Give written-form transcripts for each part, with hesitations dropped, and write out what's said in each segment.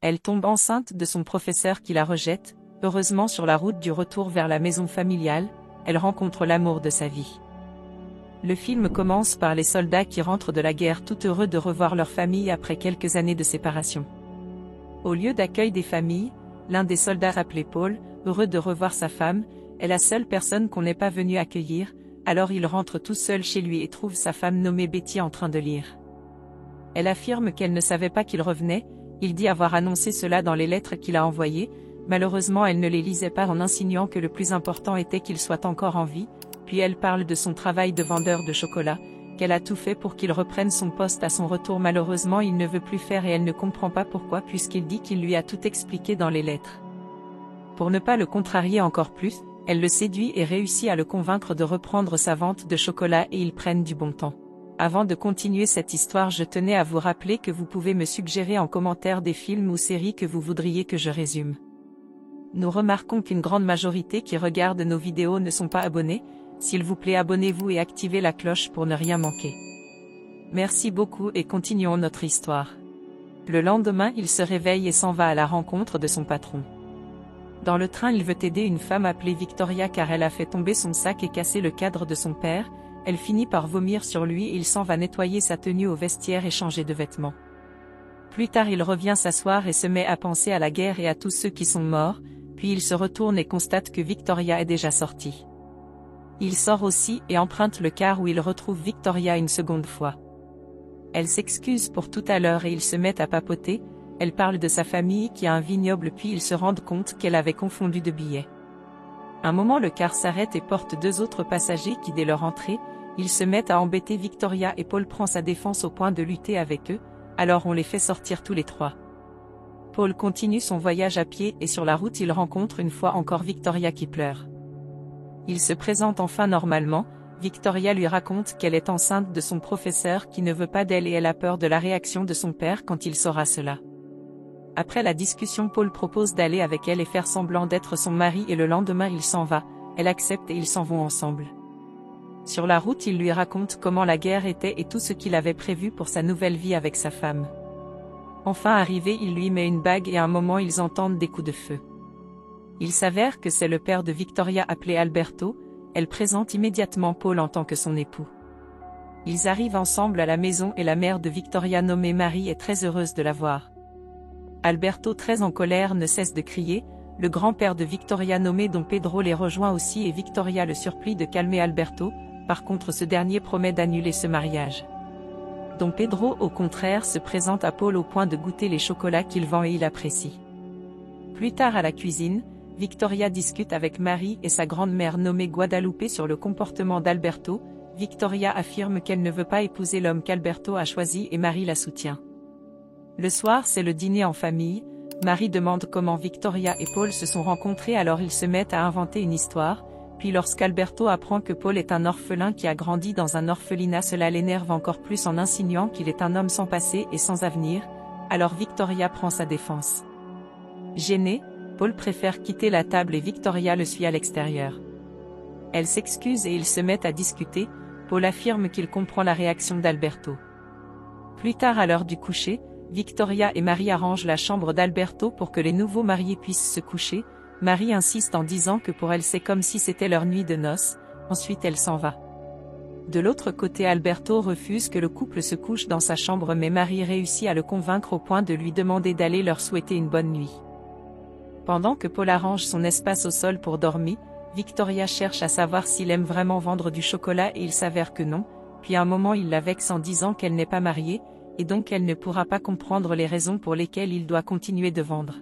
Elle tombe enceinte de son professeur qui la rejette. Heureusement, sur la route du retour vers la maison familiale, elle rencontre l'amour de sa vie. Le film commence par les soldats qui rentrent de la guerre tout heureux de revoir leur famille après quelques années de séparation. Au lieu d'accueil des familles, l'un des soldats appelé Paul, heureux de revoir sa femme, est la seule personne qu'on n'est pas venu accueillir, alors il rentre tout seul chez lui et trouve sa femme nommée Betty en train de lire. Elle affirme qu'elle ne savait pas qu'il revenait, il dit avoir annoncé cela dans les lettres qu'il a envoyées, malheureusement elle ne les lisait pas en insinuant que le plus important était qu'il soit encore en vie, puis elle parle de son travail de vendeur de chocolat, qu'elle a tout fait pour qu'il reprenne son poste à son retour, malheureusement il ne veut plus faire et elle ne comprend pas pourquoi puisqu'il dit qu'il lui a tout expliqué dans les lettres. Pour ne pas le contrarier encore plus, elle le séduit et réussit à le convaincre de reprendre sa vente de chocolat et ils prennent du bon temps. Avant de continuer cette histoire, je tenais à vous rappeler que vous pouvez me suggérer en commentaire des films ou séries que vous voudriez que je résume. Nous remarquons qu'une grande majorité qui regarde nos vidéos ne sont pas abonnés. S'il vous plaît, abonnez-vous et activez la cloche pour ne rien manquer. Merci beaucoup et continuons notre histoire. Le lendemain, il se réveille et s'en va à la rencontre de son patron. Dans le train, il veut aider une femme appelée Victoria car elle a fait tomber son sac et cassé le cadre de son père. Elle finit par vomir sur lui et il s'en va nettoyer sa tenue au vestiaire et changer de vêtements. Plus tard, il revient s'asseoir et se met à penser à la guerre et à tous ceux qui sont morts, puis il se retourne et constate que Victoria est déjà sortie. Il sort aussi et emprunte le car où il retrouve Victoria une seconde fois. Elle s'excuse pour tout à l'heure et ils se mettent à papoter, elle parle de sa famille qui a un vignoble puis ils se rendent compte qu'elle avait confondu de billets. Un moment le car s'arrête et porte deux autres passagers qui dès leur entrée, ils se mettent à embêter Victoria et Paul prend sa défense au point de lutter avec eux, alors on les fait sortir tous les trois. Paul continue son voyage à pied et sur la route il rencontre une fois encore Victoria qui pleure. Il se présente enfin normalement, Victoria lui raconte qu'elle est enceinte de son professeur qui ne veut pas d'elle et elle a peur de la réaction de son père quand il saura cela. Après la discussion, Paul propose d'aller avec elle et faire semblant d'être son mari et le lendemain il s'en va, elle accepte et ils s'en vont ensemble. Sur la route il lui raconte comment la guerre était et tout ce qu'il avait prévu pour sa nouvelle vie avec sa femme. Enfin arrivé il lui met une bague et à un moment ils entendent des coups de feu. Il s'avère que c'est le père de Victoria appelé Alberto, elle présente immédiatement Paul en tant que son époux. Ils arrivent ensemble à la maison et la mère de Victoria nommée Marie est très heureuse de la voir. Alberto très en colère ne cesse de crier, le grand-père de Victoria nommé Don Pedro les rejoint aussi et Victoria le supplie de calmer Alberto, par contre ce dernier promet d'annuler ce mariage. Don Pedro au contraire se présente à Paul au point de goûter les chocolats qu'il vend et il apprécie. Plus tard à la cuisine, Victoria discute avec Marie et sa grande-mère nommée Guadalupe sur le comportement d'Alberto. Victoria affirme qu'elle ne veut pas épouser l'homme qu'Alberto a choisi et Marie la soutient. Le soir c'est le dîner en famille, Marie demande comment Victoria et Paul se sont rencontrés alors ils se mettent à inventer une histoire, puis lorsqu'Alberto apprend que Paul est un orphelin qui a grandi dans un orphelinat cela l'énerve encore plus en insinuant qu'il est un homme sans passé et sans avenir, alors Victoria prend sa défense. Gênée, Paul préfère quitter la table et Victoria le suit à l'extérieur. Elle s'excuse et ils se mettent à discuter, Paul affirme qu'il comprend la réaction d'Alberto. Plus tard à l'heure du coucher, Victoria et Marie arrangent la chambre d'Alberto pour que les nouveaux mariés puissent se coucher, Marie insiste en disant que pour elle c'est comme si c'était leur nuit de noces, ensuite elle s'en va. De l'autre côté Alberto refuse que le couple se couche dans sa chambre mais Marie réussit à le convaincre au point de lui demander d'aller leur souhaiter une bonne nuit. Pendant que Paul arrange son espace au sol pour dormir, Victoria cherche à savoir s'il aime vraiment vendre du chocolat et il s'avère que non, puis à un moment il la vexe en disant qu'elle n'est pas mariée, et donc elle ne pourra pas comprendre les raisons pour lesquelles il doit continuer de vendre.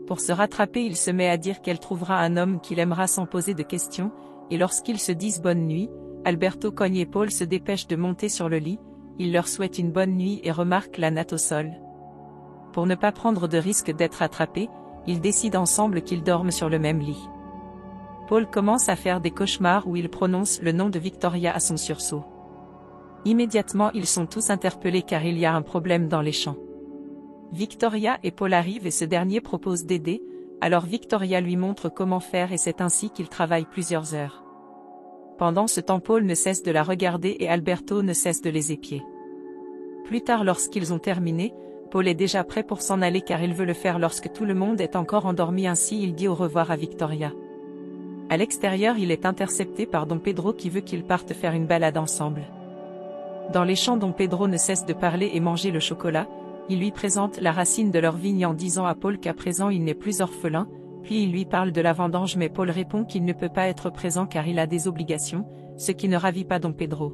Pour se rattraper il se met à dire qu'elle trouvera un homme qu'il aimera sans poser de questions, et lorsqu'ils se disent bonne nuit, Alberto cogne et Paul se dépêche de monter sur le lit, il leur souhaite une bonne nuit et remarque la natte au sol. Pour ne pas prendre de risque d'être attrapés, ils décident ensemble qu'ils dorment sur le même lit. Paul commence à faire des cauchemars où il prononce le nom de Victoria à son sursaut. Immédiatement ils sont tous interpellés car il y a un problème dans les champs. Victoria et Paul arrivent et ce dernier propose d'aider, alors Victoria lui montre comment faire et c'est ainsi qu'ils travaillent plusieurs heures. Pendant ce temps Paul ne cesse de la regarder et Alberto ne cesse de les épier. Plus tard lorsqu'ils ont terminé, Paul est déjà prêt pour s'en aller car il veut le faire lorsque tout le monde est encore endormi, ainsi il dit au revoir à Victoria. À l'extérieur, il est intercepté par Don Pedro qui veut qu'ils partent faire une balade ensemble. Dans les champs, Don Pedro ne cesse de parler et manger le chocolat. Il lui présente la racine de leur vigne en disant à Paul qu'à présent il n'est plus orphelin, puis il lui parle de la vendange, mais Paul répond qu'il ne peut pas être présent car il a des obligations, ce qui ne ravit pas Don Pedro.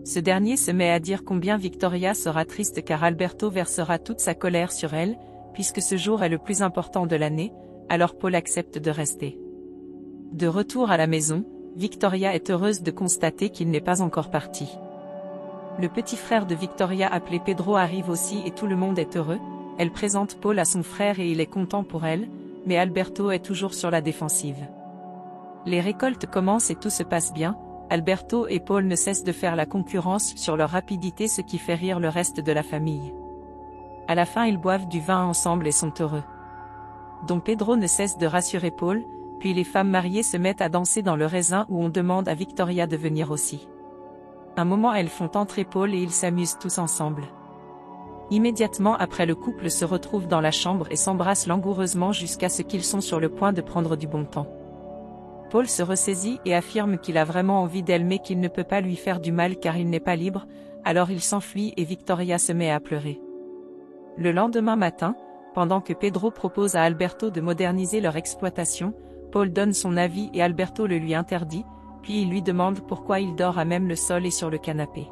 Ce dernier se met à dire combien Victoria sera triste car Alberto versera toute sa colère sur elle, puisque ce jour est le plus important de l'année, alors Paul accepte de rester. De retour à la maison, Victoria est heureuse de constater qu'il n'est pas encore parti. Le petit frère de Victoria appelé Pedro arrive aussi et tout le monde est heureux. Elle présente Paul à son frère et il est content pour elle, mais Alberto est toujours sur la défensive. Les récoltes commencent et tout se passe bien. Alberto et Paul ne cessent de faire la concurrence sur leur rapidité, ce qui fait rire le reste de la famille. À la fin, ils boivent du vin ensemble et sont heureux. Don Pedro ne cesse de rassurer Paul, puis les femmes mariées se mettent à danser dans le raisin où on demande à Victoria de venir aussi. Un moment, elles font entrer Paul et ils s'amusent tous ensemble. Immédiatement après, le couple se retrouve dans la chambre et s'embrasse langoureusement jusqu'à ce qu'ils sont sur le point de prendre du bon temps. Paul se ressaisit et affirme qu'il a vraiment envie d'elle mais qu'il ne peut pas lui faire du mal car il n'est pas libre, alors il s'enfuit et Victoria se met à pleurer. Le lendemain matin, pendant que Pedro propose à Alberto de moderniser leur exploitation, Paul donne son avis et Alberto le lui interdit, puis il lui demande pourquoi il dort à même le sol et sur le canapé.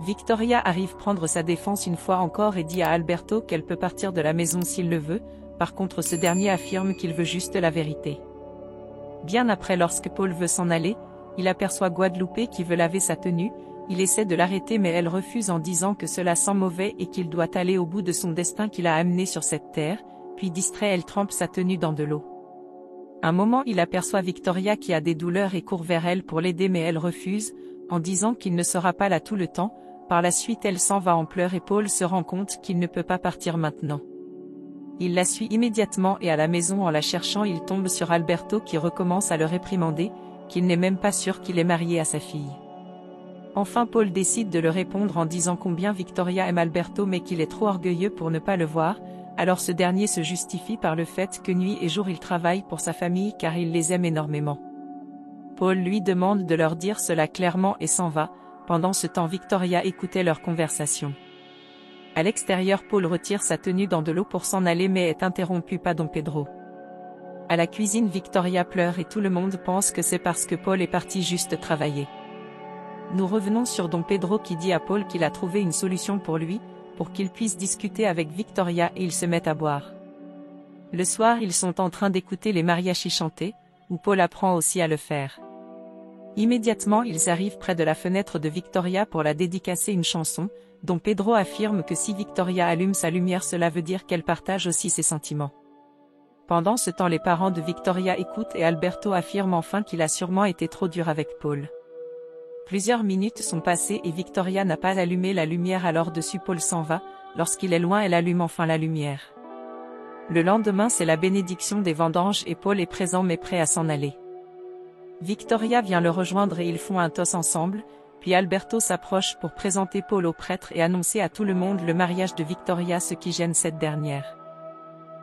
Victoria arrive prendre sa défense une fois encore et dit à Alberto qu'elle peut partir de la maison s'il le veut, par contre ce dernier affirme qu'il veut juste la vérité. Bien après, lorsque Paul veut s'en aller, il aperçoit Guadalupe qui veut laver sa tenue, il essaie de l'arrêter mais elle refuse en disant que cela sent mauvais et qu'il doit aller au bout de son destin qui l'a amené sur cette terre, puis distrait elle trempe sa tenue dans de l'eau. Un moment, il aperçoit Victoria qui a des douleurs et court vers elle pour l'aider mais elle refuse, en disant qu'il ne sera pas là tout le temps. Par la suite, elle s'en va en pleurs et Paul se rend compte qu'il ne peut pas partir maintenant. Il la suit immédiatement et à la maison, en la cherchant, il tombe sur Alberto qui recommence à le réprimander, qu'il n'est même pas sûr qu'il est marié à sa fille. Enfin, Paul décide de le répondre en disant combien Victoria aime Alberto mais qu'il est trop orgueilleux pour ne pas le voir. Alors ce dernier se justifie par le fait que nuit et jour il travaille pour sa famille car il les aime énormément. Paul lui demande de leur dire cela clairement et s'en va. Pendant ce temps, Victoria écoutait leur conversation. À l'extérieur, Paul retire sa tenue dans de l'eau pour s'en aller mais est interrompu par Don Pedro. À la cuisine, Victoria pleure et tout le monde pense que c'est parce que Paul est parti juste travailler. Nous revenons sur Don Pedro qui dit à Paul qu'il a trouvé une solution pour lui, pour qu'il puisse discuter avec Victoria et ils se mettent à boire. Le soir, ils sont en train d'écouter les mariachis chanter, où Paul apprend aussi à le faire. Immédiatement, ils arrivent près de la fenêtre de Victoria pour la dédicacer une chanson, dont Pedro affirme que si Victoria allume sa lumière, cela veut dire qu'elle partage aussi ses sentiments. Pendant ce temps, les parents de Victoria écoutent et Alberto affirme enfin qu'il a sûrement été trop dur avec Paul. Plusieurs minutes sont passées et Victoria n'a pas allumé la lumière, alors dessus Paul s'en va. Lorsqu'il est loin, elle allume enfin la lumière. Le lendemain, c'est la bénédiction des vendanges et Paul est présent mais prêt à s'en aller. Victoria vient le rejoindre et ils font un toast ensemble, puis Alberto s'approche pour présenter Paul au prêtre et annoncer à tout le monde le mariage de Victoria, ce qui gêne cette dernière.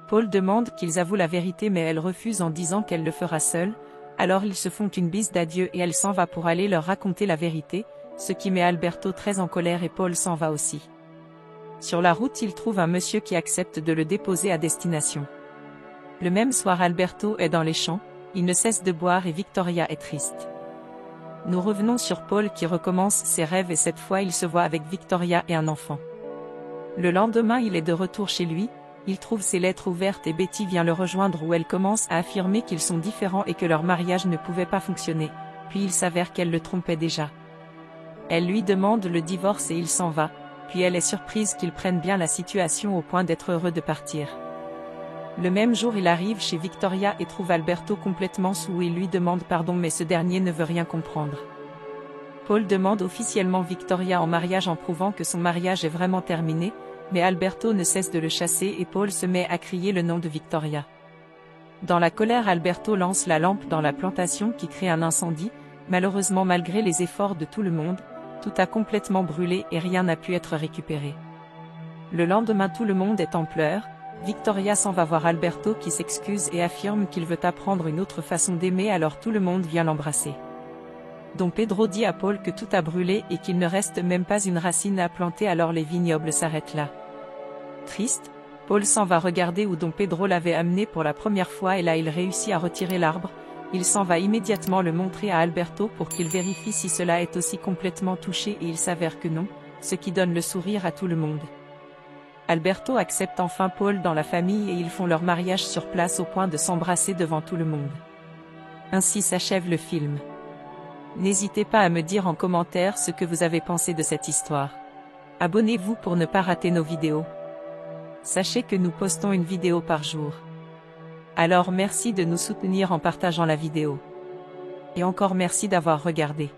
Paul demande qu'ils avouent la vérité mais elle refuse en disant qu'elle le fera seule. Alors ils se font une bise d'adieu et elle s'en va pour aller leur raconter la vérité, ce qui met Alberto très en colère et Paul s'en va aussi. Sur la route, il trouve un monsieur qui accepte de le déposer à destination. Le même soir, Alberto est dans les champs, il ne cesse de boire et Victoria est triste. Nous revenons sur Paul qui recommence ses rêves et cette fois il se voit avec Victoria et un enfant. Le lendemain, il est de retour chez lui. Il trouve ses lettres ouvertes et Betty vient le rejoindre où elle commence à affirmer qu'ils sont différents et que leur mariage ne pouvait pas fonctionner, puis il s'avère qu'elle le trompait déjà. Elle lui demande le divorce et il s'en va, puis elle est surprise qu'ils prennent bien la situation au point d'être heureux de partir. Le même jour, il arrive chez Victoria et trouve Alberto complètement saoul et lui demande pardon mais ce dernier ne veut rien comprendre. Paul demande officiellement Victoria en mariage en prouvant que son mariage est vraiment terminé, mais Alberto ne cesse de le chasser et Paul se met à crier le nom de Victoria. Dans la colère, Alberto lance la lampe dans la plantation qui crée un incendie. Malheureusement, malgré les efforts de tout le monde, tout a complètement brûlé et rien n'a pu être récupéré. Le lendemain tout le monde est en pleurs, Victoria s'en va voir Alberto qui s'excuse et affirme qu'il veut apprendre une autre façon d'aimer, alors tout le monde vient l'embrasser. Don Pedro dit à Paul que tout a brûlé et qu'il ne reste même pas une racine à planter, alors les vignobles s'arrêtent là. Triste, Paul s'en va regarder où Don Pedro l'avait amené pour la première fois et là il réussit à retirer l'arbre. Il s'en va immédiatement le montrer à Alberto pour qu'il vérifie si cela est aussi complètement touché et il s'avère que non, ce qui donne le sourire à tout le monde. Alberto accepte enfin Paul dans la famille et ils font leur mariage sur place au point de s'embrasser devant tout le monde. Ainsi s'achève le film. N'hésitez pas à me dire en commentaire ce que vous avez pensé de cette histoire. Abonnez-vous pour ne pas rater nos vidéos. Sachez que nous postons une vidéo par jour. Alors merci de nous soutenir en partageant la vidéo. Et encore merci d'avoir regardé.